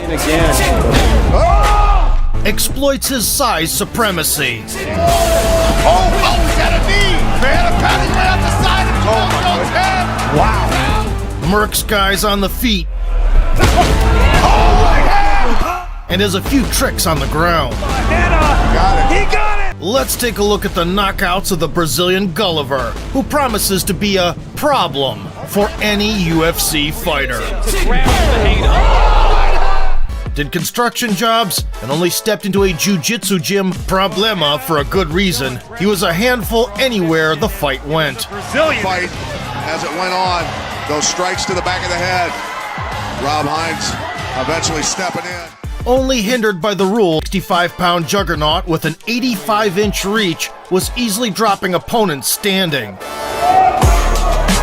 Again. Exploits his size supremacy. He's got a knee. Ferreira pounding right off the side of Jones' head. Wow. Murks guys on the feet. And has a few tricks on the ground. Got it. He got it! Let's take a look at the knockouts of the Brazilian Gulliver, who promises to be a problem for any UFC fighter. Did construction jobs and only stepped into a jiu-jitsu gym problema for a good reason. He was a handful anywhere the fight went. Brazilian fight as it went on. Those strikes to the back of the head. Rob Hines eventually stepping in. Only hindered by the rule, 65-pound juggernaut with an 85-inch reach was easily dropping opponents standing.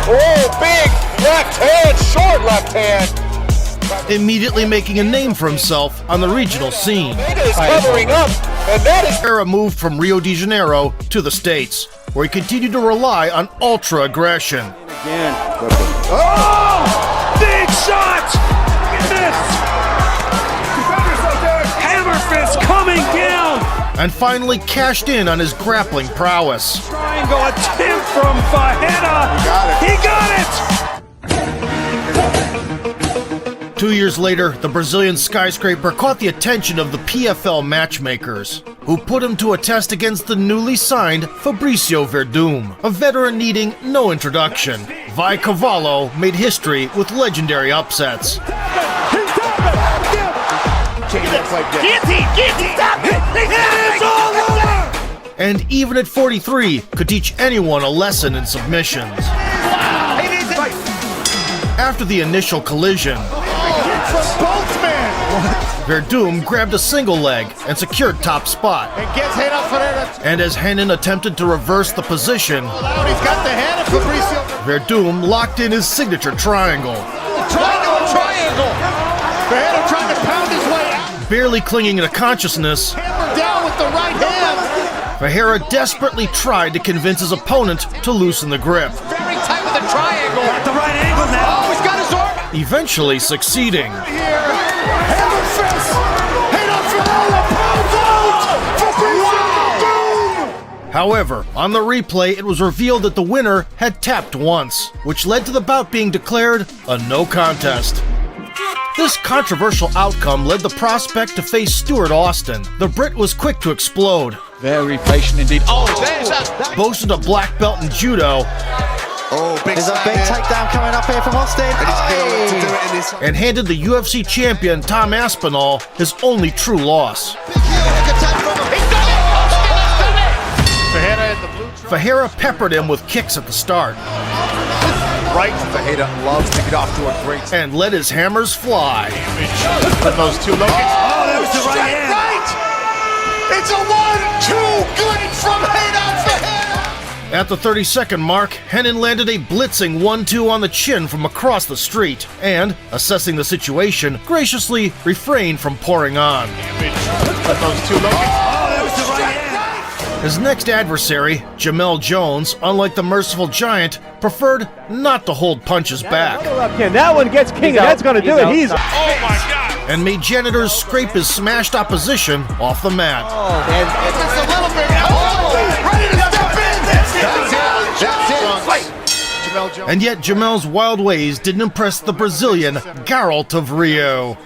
Oh, big left hand, short left hand. Immediately making a name for himself on the regional scene. It is covering up, and that is... Ferreira moved from Rio de Janeiro to the States, where he continued to rely on ultra-aggression. Again. Oh! Big shot! Missed! Hammer fist coming down! And finally cashed in on his grappling prowess. Triangle attempt from Ferreira! He got it! 2 years later, the Brazilian skyscraper caught the attention of the PFL matchmakers, who put him to a test against the newly signed Fabricio Verdum, a veteran needing no introduction. Vai Cavallo made history with legendary upsets. And even at 43, could teach anyone a lesson in submissions. After the initial collision, Verdum grabbed a single leg and secured top spot. And as Renan attempted to reverse the position, Verdum locked in his signature triangle. Ferreira trying to pound his way out. Barely clinging to consciousness, Hammer down with the right hand. Ferreira desperately tried to convince his opponent to loosen the grip, Very tight with the triangle. Got the right angle now! Oh, he's got his arm. eventually succeeding. Here. Hammer fist. Renan Ferreira pounds out. However, on the replay, it was revealed that the winner had tapped once, which led to the bout being declared a no contest. This controversial outcome led the prospect to face Stuart Austin. The Brit was quick to explode. Very patient indeed. Oh, there's Boasted a black belt in judo Oh, big There's a big takedown coming up here from Austin. and handed the UFC champion Tom Aspinall his only true loss. Ferreira peppered him with kicks at the start Right. Ferreira loves to get off to a great start. and let his hammers fly. Put those two low kicks. Oh, that was the right hand. Right. It's a 1-2 good from Renan Ferreira. At the 30-second mark, Renan landed a blitzing 1-2 on the chin from across the street and, assessing the situation, graciously refrained from pouring on. Put those two low kicks. Oh, that was the right hand. His next adversary, Jamel Jones, unlike the merciful giant, preferred not to hold punches back That one gets King, and that's going to do it. He's Oh my God. and made janitors scrape his smashed opposition off the mat. Just a little bit. Oh, ready to step in. That's it. Jamel Jones. And yet Jamel's wild ways didn't impress the Brazilian Geralt of Rio.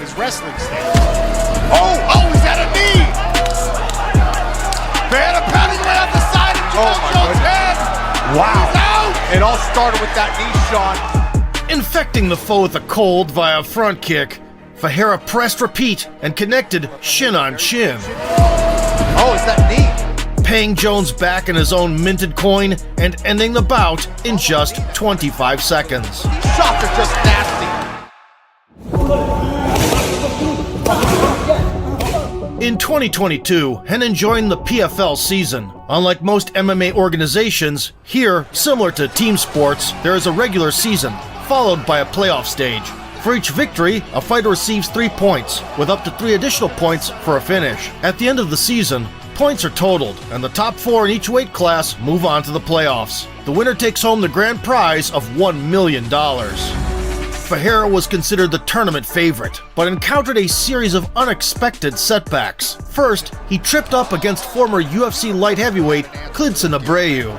His wrestling stance. Oh, he's got a knee. Ferreira pounding right off the side of Jamel Jones' head. Wow. He's out. It all started with that knee shot. Infecting the foe with a cold via front kick, Ferreira pressed repeat and connected shin on chin, Oh, is that knee? paying Jones back in his own minted coin and ending the bout in just 25 seconds. These shots are just nasty. In 2022, Renan joined the PFL season. Unlike most MMA organizations, here, similar to team sports, there is a regular season, followed by a playoff stage. For each victory, a fighter receives 3 points, with up to 3 additional points for a finish. At the end of the season, points are totaled, and the top 4 in each weight class move on to the playoffs. The winner takes home the grand prize of $1 million. Ferreira was considered the tournament favorite, but encountered a series of unexpected setbacks. First, he tripped up against former UFC light heavyweight Klidson Abreu.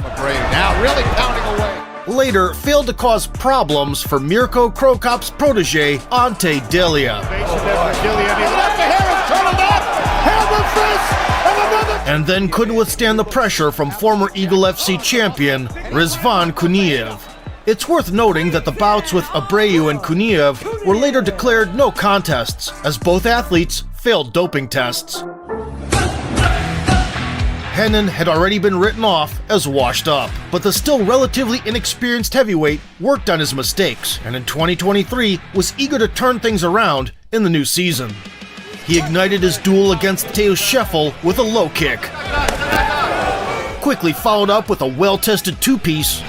Now really pounding away. Later, failed to cause problems for Mirko Krokop's protege, Ante Delia. And then couldn't withstand the pressure from former Eagle FC champion, Rizvan Kuniev. It's worth noting that the bouts with Abreu and Kuniev were later declared no contests, as both athletes failed doping tests. Renan had already been written off as washed up, but the still relatively inexperienced heavyweight worked on his mistakes, and in 2023 was eager to turn things around in the new season. He ignited his duel against Teo Scheffel with a low kick, quickly followed up with a well-tested two-piece,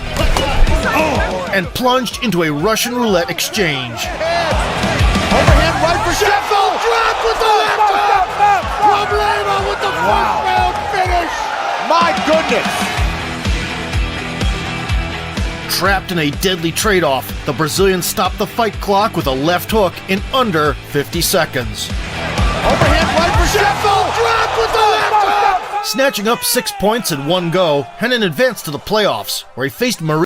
and plunged into a Russian roulette exchange. Overhand right for Scheffel. Drop with the left hook. Problema with the first round finish. My goodness. Trapped in a deadly trade-off, the Brazilian stopped the fight clock with a left hook in under 50 seconds. Overhand right for Scheffel. Drop with the left hook. Snatching up 6 points in one go, Renan advanced to the playoffs, where he faced Maria.